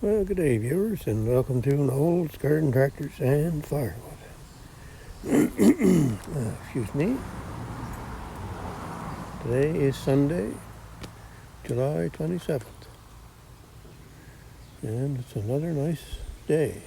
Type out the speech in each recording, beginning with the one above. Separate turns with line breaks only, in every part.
Well, good day, viewers, and welcome to Old Garden Tractors and Firewood. Excuse me. Today is Sunday, July 27th, and it's another nice day.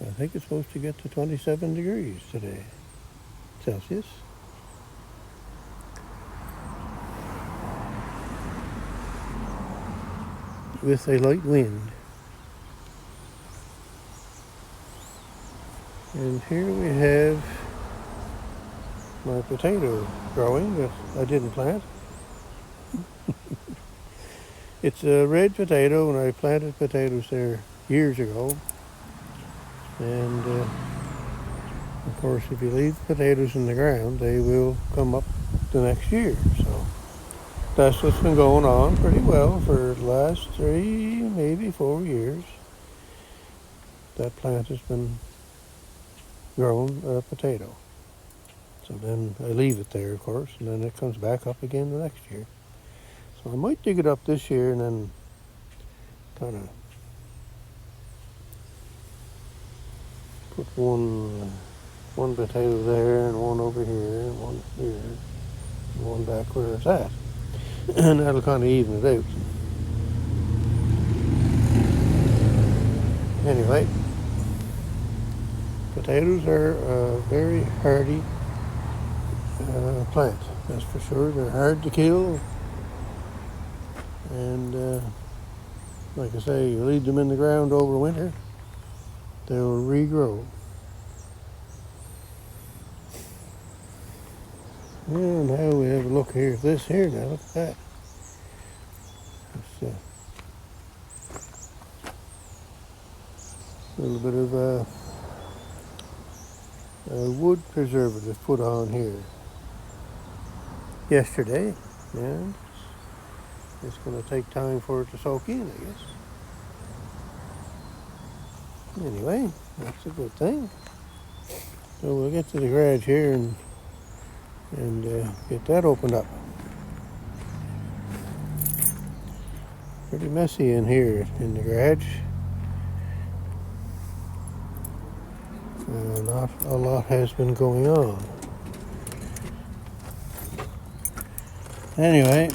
I think it's supposed to get to 27 degrees today, Celsius. With a light wind. And here we have my potato growing that I didn't plant. It's a red potato, and I planted potatoes there years ago. And of course, if you leave potatoes in the ground, they will come up the next year. So that's what's been going on pretty well for the last 3, maybe 4 years. That plant has been growing a potato. So then I leave it there, of course, and then it comes back up again the next year. So I might dig it up this year and then kind of put one potato there and one over here and one here and one back where it's at. And that'll kind of even it out. Anyway, potatoes are a very hardy plant, that's for sure. They're hard to kill, and like I say, you leave them in the ground over winter, they'll regrow. And now we have a look here at this here now. Look at that. It's a little bit of a wood preservative put on here yesterday, and it's going to take time for it to soak in, I guess. Anyway, that's a good thing. So we'll get to the garage here and get that opened up. Pretty messy in here in the garage. Not a lot has been going on. Anyway,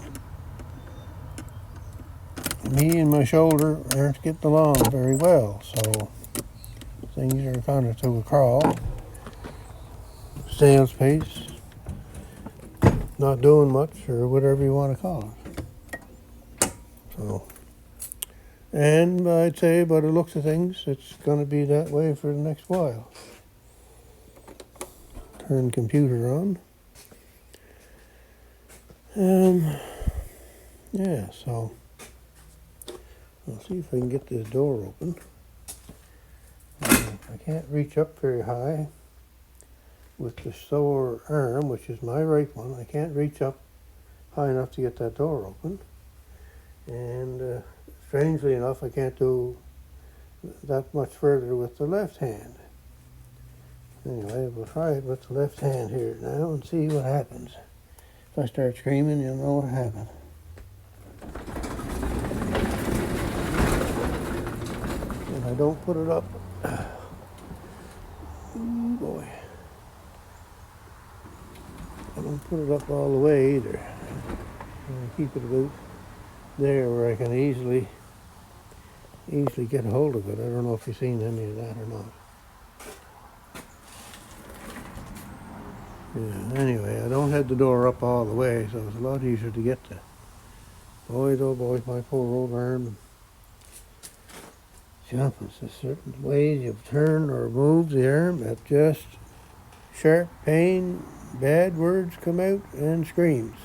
me and my shoulder aren't getting along very well, so things are kind of to a crawl. Snail's pace, not doing much, or whatever you want to call it. So, and I'd say by the looks of things, it's going to be that way for the next while. Turn the computer on. Yeah, so I'll see if I can get this door open. I can't reach up very high with the sore arm, which is my right one. I can't reach up high enough to get that door open. And strangely enough, I can't do that much further with the left hand. Anyway, we'll try it with the left hand here now and see what happens. If I start screaming, you'll know what happened. And I don't put it up. Oh boy. I don't put it up all the way either. I keep it about there where I can easily get a hold of it. I don't know if you've seen any of that or not. Yeah, anyway, I don't have the door up all the way, so it's a lot easier to get to. Boy, oh boy, my poor old arm. There's certain ways you turn or move the arm that just sharp pain, bad words come out and screams.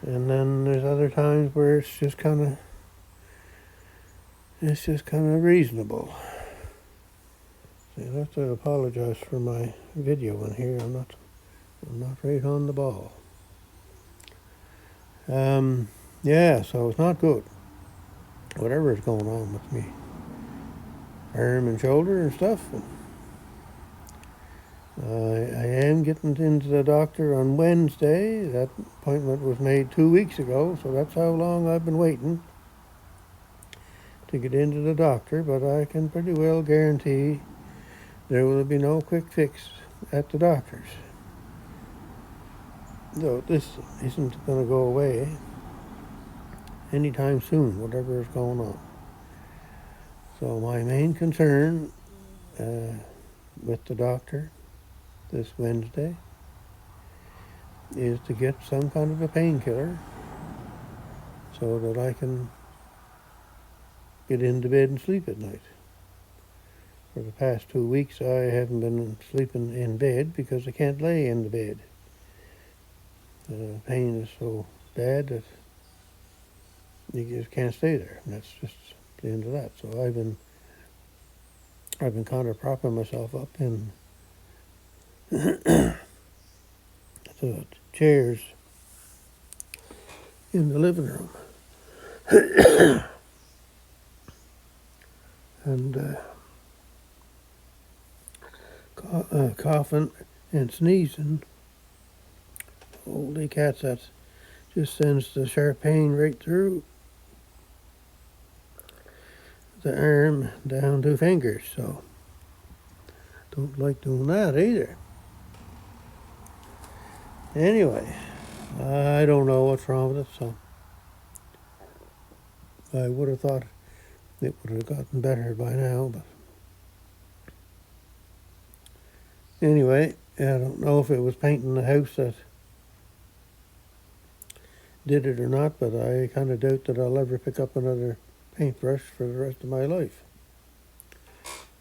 And then there's other times where it's just kind of reasonable. So I have to apologize for my video in here. I'm not right on the ball. Yeah, so it's not good. Whatever is going on with me, arm and shoulder and stuff. I am getting into the doctor on Wednesday. That appointment was made 2 weeks ago, so that's how long I've been waiting to get into the doctor, but I can pretty well guarantee there will be no quick fix at the doctor's. Though this isn't going to go away anytime soon, whatever is going on. So my main concern with the doctor this Wednesday is to get some kind of a painkiller so that I can get into bed and sleep at night. For the past 2 weeks, I haven't been sleeping in bed because I can't lay in the bed. The pain is so bad that you just can't stay there. And that's just the end of that. So I've been kind of propping myself up in the chairs in the living room. And coughing and sneezing. Holy cats, that just sends the sharp pain right through the arm down to fingers. So don't like doing that either. Anyway, I don't know what's wrong with it, so I would have thought it would have gotten better by now, but anyway, I don't know if it was painting the house that did it or not, but I kind of doubt that I'll ever pick up another paintbrush for the rest of my life,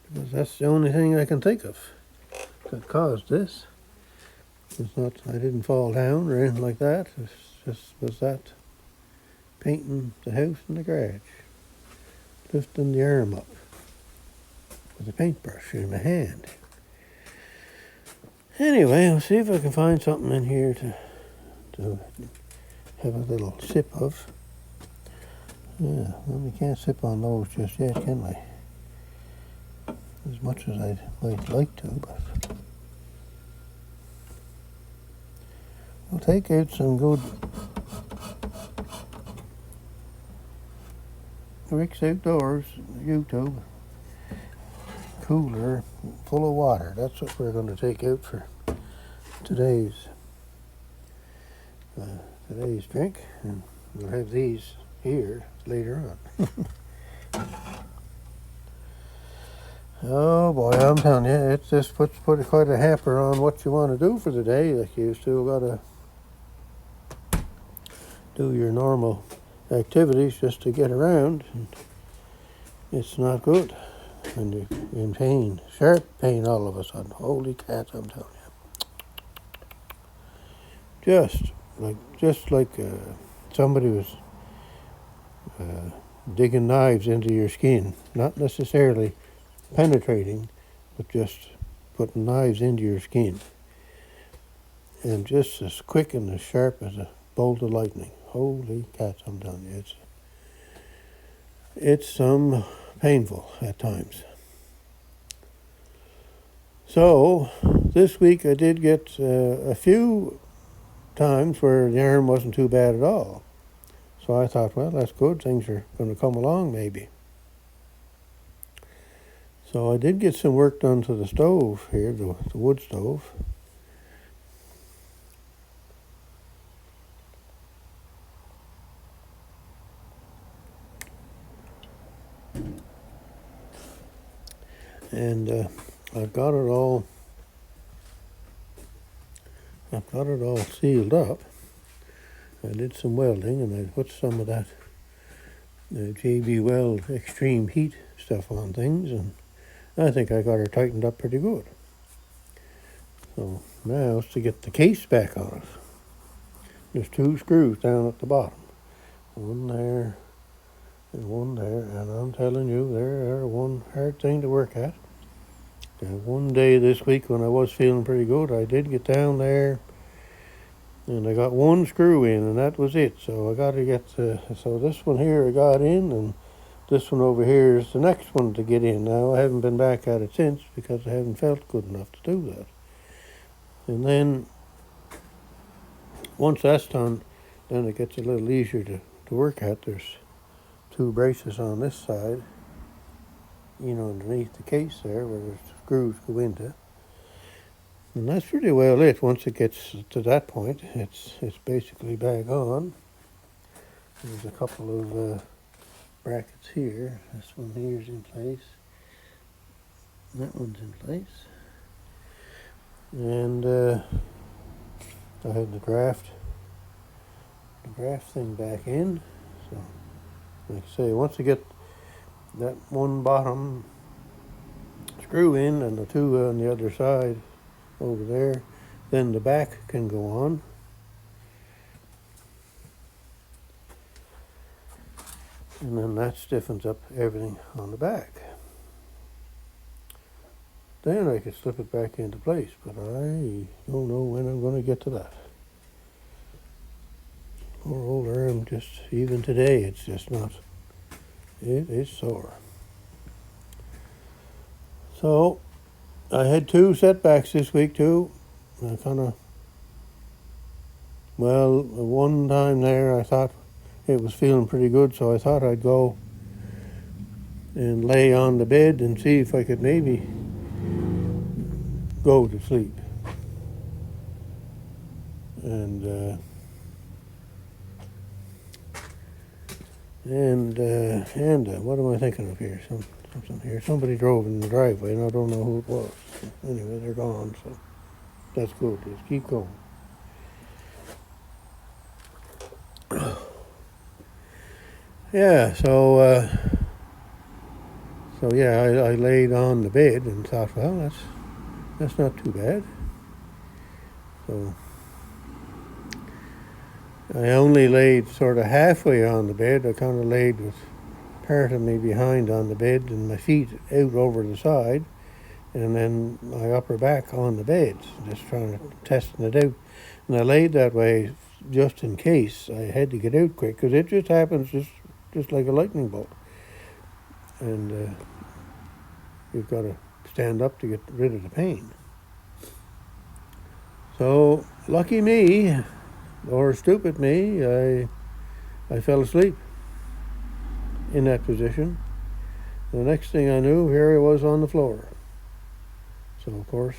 because that's the only thing I can think of that caused this. It's not, I didn't fall down or anything like that. It just was that painting the house and the garage, lifting the arm up with a paintbrush in my hand. Anyway, I'll see if I can find something in here to have a little sip of. Yeah, well, we can't sip on those just yet, can we? As much as I might like to, but we'll take out some good Rick's Outdoors YouTube cooler full of water. That's what we're going to take out for today's drink, and we'll have these here later on. Oh boy, I'm telling you, it just puts quite a hamper on what you want to do for the day. Like, you still got to do your normal activities just to get around, and it's not good when you're in pain, sharp pain all of a sudden. Holy cats, I'm telling you. Just like somebody was digging knives into your skin, not necessarily penetrating, but just putting knives into your skin, and just as quick and as sharp as a bolt of lightning. Holy cats, I'm telling you, it's some painful at times. So this week I did get a few times where the arm wasn't too bad at all. So I thought, well, that's good. Things are going to come along maybe. So I did get some work done to the stove here, the wood stove. And I've got it all sealed up. I did some welding, and I put some of that JB Weld extreme heat stuff on things, and I think I got her tightened up pretty good. So now it's to get the case back on it. There's 2 screws down at the bottom. One there and one there, and I'm telling you, they're one hard thing to work at. And one day this week when I was feeling pretty good, I did get down there, and I got 1 screw in, and that was it. So I got to get, so this one here I got in, and this one over here is the next one to get in. Now, I haven't been back at it since because I haven't felt good enough to do that. And then once that's done, then it gets a little easier to work at. There's two braces on this side, underneath the case there where the screws go into. And that's pretty well it. Once it gets to that point, it's basically back on. There's a couple of brackets here. This one here's in place. That one's in place. And I had the draft thing back in. So, like I say, once I get that one bottom screw in and the two on the other side over there, then the back can go on. And then that stiffens up everything on the back. Then I can slip it back into place, but I don't know when I'm going to get to that. Poor old arm, even today, it's just not, it is sore. So, I had two setbacks this week too. I one time there I thought it was feeling pretty good, so I thought I'd go and lay on the bed and see if I could maybe go to sleep. And what am I thinking of here? Something here. Somebody drove in the driveway, and I don't know who it was. Anyway, they're gone, so that's good. Just keep going. Yeah, so I laid on the bed and thought, well, that's not too bad. So I only laid sort of halfway on the bed. I kind of laid with part of me behind on the bed and my feet out over the side, and then my upper back on the bed, just testing it out. And I laid that way just in case I had to get out quick, because it just happens just like a lightning bolt. And you've got to stand up to get rid of the pain. So, lucky me, or stupid me, I fell asleep in that position. The next thing I knew, here I was on the floor. So, of course,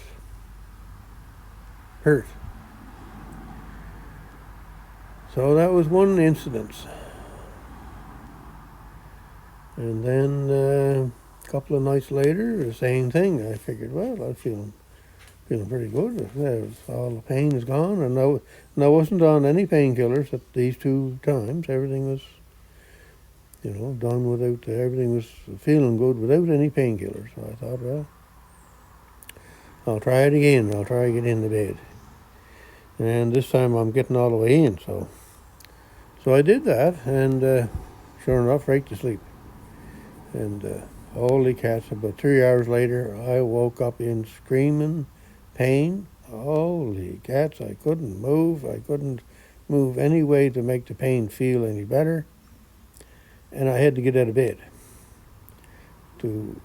hurt. So that was one incident. And then a couple of nights later, the same thing. I figured, well, I'm feeling pretty good. All the pain is gone, and I wasn't on any painkillers at these two times. Everything was, done without. Everything was feeling good without any painkillers. So I thought, well, I'll try it again. I'll try to get in the bed, and this time I'm getting all the way in. So I did that, and sure enough, right to sleep. And holy cats! About 3 hours later, I woke up in screaming pain. Holy cats! I couldn't move. I couldn't move any way to make the pain feel any better, and I had to get out of bed to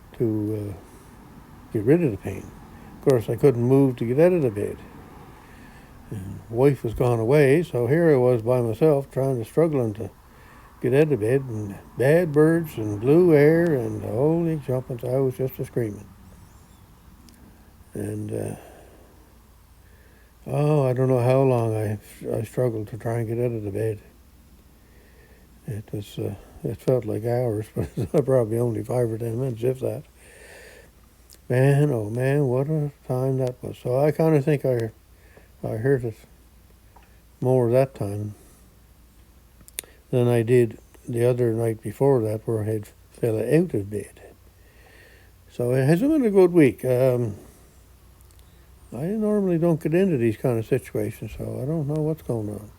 get rid of the pain. Of course, I couldn't move to get out of the bed. And wife was gone away, so here I was by myself, struggling to get out of bed, and bad birds and blue air and holy jumpings, I was just a-screaming. And I don't know how long I struggled to try and get out of the bed. It felt like hours, but probably only 5 or 10 minutes, if that. Man, oh man, what a time that was. So I kind of think I hurt it more that time than I did the other night before that, where I had fell out of bed. So it hasn't been a good week. I normally don't get into these kind of situations, so I don't know what's going on.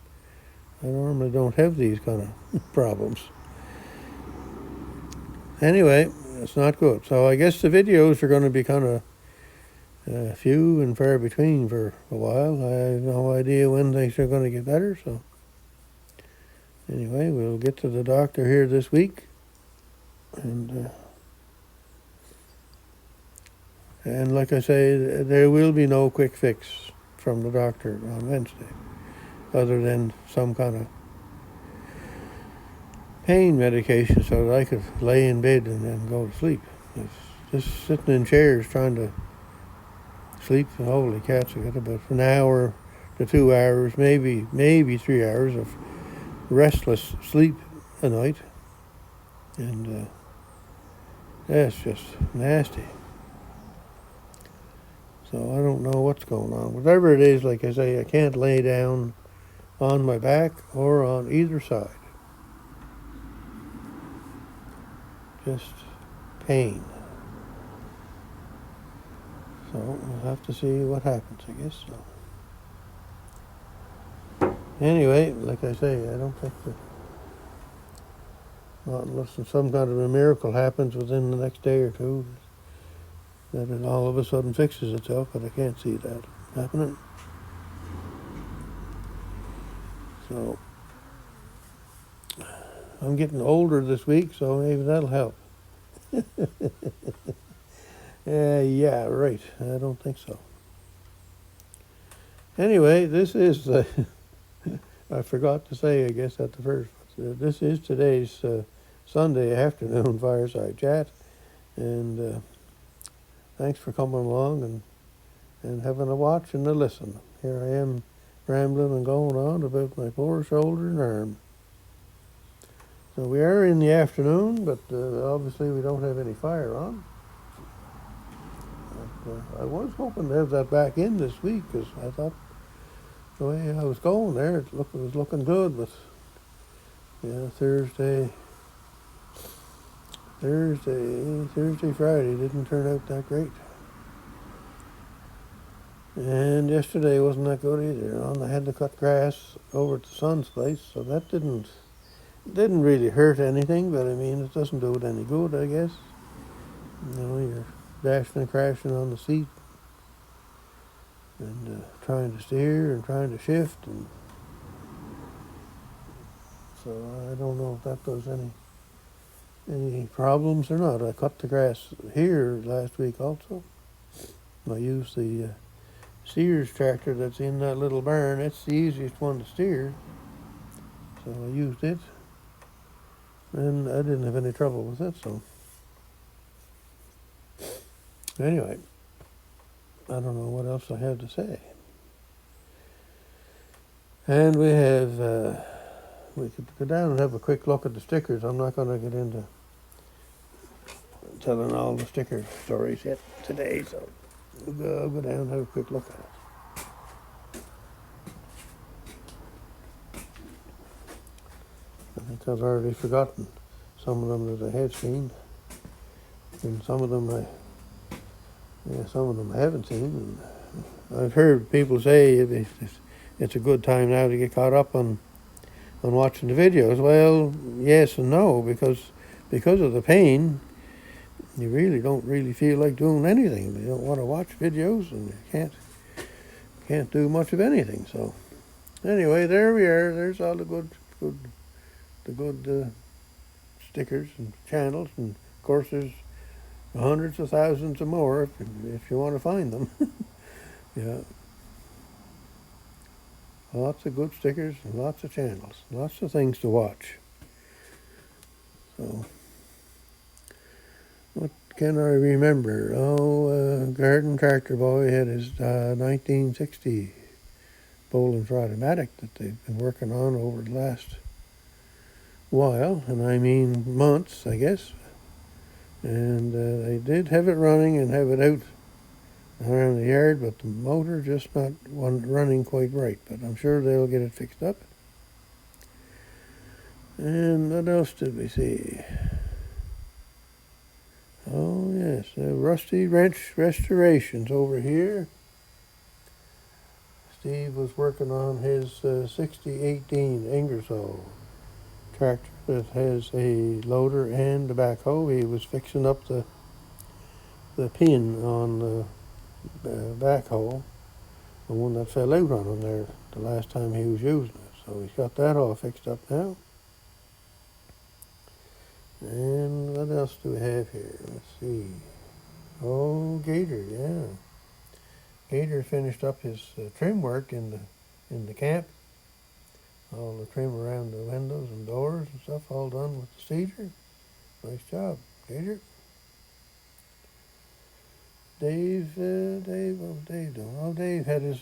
I normally don't have these kind of problems. Anyway, it's not good. So I guess the videos are going to be kind of few and far between for a while. I have no idea when things are going to get better, so anyway, we'll get to the doctor here this week, and like I say, there will be no quick fix from the doctor on Wednesday, other than some kind of pain medication so that I could lay in bed and then go to sleep. It's just sitting in chairs trying to sleep. Holy cats, I got about an hour to 2 hours, maybe 3 hours of restless sleep a night. And that's just nasty. So I don't know what's going on. Whatever it is, like I say, I can't lay down on my back or on either side. Just pain. So we'll have to see what happens, I guess. So anyway, like I say, I don't think that, not unless some kind of a miracle happens within the next day or two, that it all of a sudden fixes itself, but I can't see that happening. So I'm getting older this week, so maybe that'll help. Yeah, right. I don't think so. Anyway, this is, I forgot to say, I guess, at the first, this is today's Sunday afternoon fireside chat. And thanks for coming along and having a watch and a listen. Here I am rambling and going on about my poor shoulder and arm. So we are in the afternoon, but obviously we don't have any fire on. But, I was hoping to have that back in this week because I thought the way I was going there, it was looking good. But yeah, Thursday, Friday didn't turn out that great. And yesterday wasn't that good either. I had to cut grass over at the son's place, so that didn't really hurt anything, but I mean, it doesn't do it any good, I guess. You know, you're dashing and crashing on the seat and trying to steer and trying to shift, and so I don't know if that does any problems or not. I cut the grass here last week also. I used the Sears tractor that's in that little barn. It's the easiest one to steer, so I used it, and I didn't have any trouble with it. So anyway, I don't know what else I have to say. And we have, we could go down and have a quick look at the stickers. I'm not going to get into telling all the sticker stories yet today, so we'll go down and have a quick look at it. I think I've already forgotten some of them that I had seen, and some of them I haven't seen. And I've heard people say it's a good time now to get caught up on watching the videos. Well, yes and no, because of the pain, you really don't feel like doing anything. You don't want to watch videos, and you can't do much of anything. So anyway, there we are. There's all the good stickers and channels, and of course there's hundreds of thousands of more if you want to find them. Yeah, lots of good stickers and lots of channels, lots of things to watch. So what can I remember? Garden Tractor Boy had his 1960 Boland's Ratomatic that they've been working on over the last while, and I mean months, I guess. And they did have it running and have it out around the yard, but the motor just not running quite right. But I'm sure they'll get it fixed up. And what else did we see? Oh yes, Rusty Wrench Restorations over here. Steve was working on his 6018 Ingersoll tractor that has a loader and a backhoe. He was fixing up the pin on the backhoe, the one that fell out on him there the last time he was using it. So he's got that all fixed up now. And what else do we have here? Let's see. Oh, Gator, yeah. Gator finished up his trim work in the camp. All the trim around the windows and doors and stuff, all done with the cedar. Nice job, Gator. Dave, what was Dave doing? Oh, Dave had his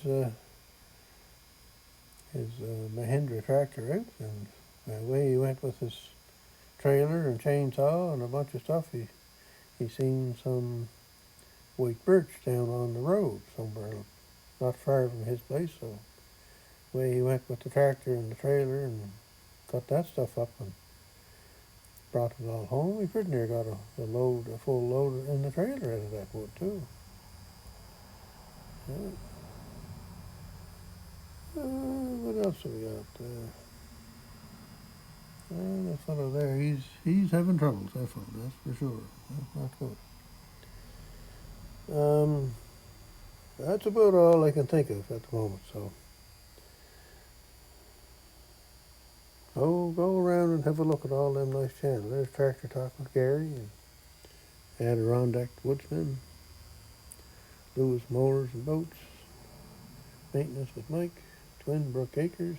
Mahindra tractor out, and away he went with his trailer and chainsaw and a bunch of stuff. He seen some white birch down on the road somewhere, not far from his place. So away he went with the tractor and the trailer and cut that stuff up and brought it all home. He pretty near got a full load in the trailer out of that wood too. Yeah. What else have we got? That fellow there, he's having troubles, that fellow, that's for sure. That's not good. That's about all I can think of at the moment, so. Go around and have a look at all them nice channels. There's Tractor Talk with Gary, and Adirondack Woodsman, Lewis Mowers and Boats, Maintenance with Mike, Twin Brook Acres,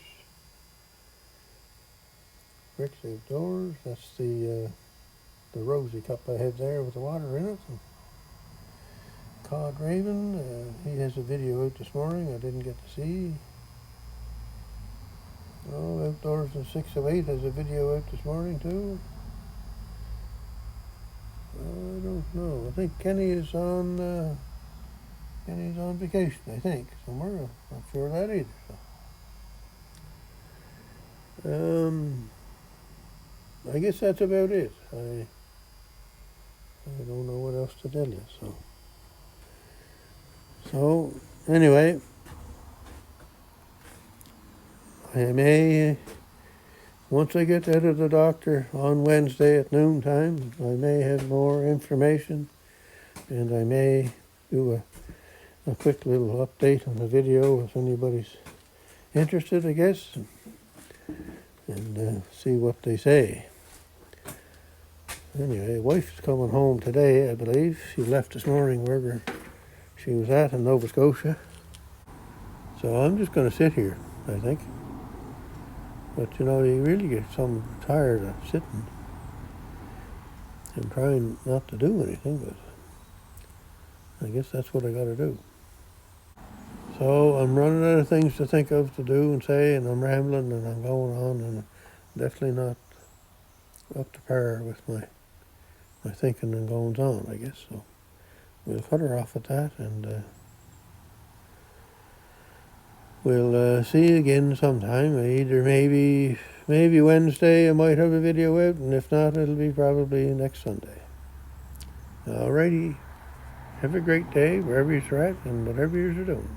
Bricks Outdoors. That's the rosy cup I had there with the water in it. And Cod Raven, he has a video out this morning I didn't get to see. Oh, Outdoors in 608 has a video out this morning too. I don't know. I think Kenny is on vacation, I think, somewhere. I'm not sure of that either. So. I guess that's about it. I don't know what else to tell you. So anyway, I may, once I get out of the doctor on Wednesday at noontime, I may have more information, and I may do a quick little update on the video if anybody's interested, I guess, and see what they say. Anyway, wife's coming home today, I believe. She left this morning wherever she was at in Nova Scotia. So I'm just going to sit here, I think. But you really get some tired of sitting and trying not to do anything, but I guess that's what I got to do. So I'm running out of things to think of, to do and say, and I'm rambling and I'm going on, and definitely not up to par with my thinking and goings on, I guess. So we'll cut her off at that, and we'll see you again sometime. Either maybe Wednesday I might have a video out, and if not, it'll be probably next Sunday. Alrighty. Have a great day wherever you're at and whatever you're doing.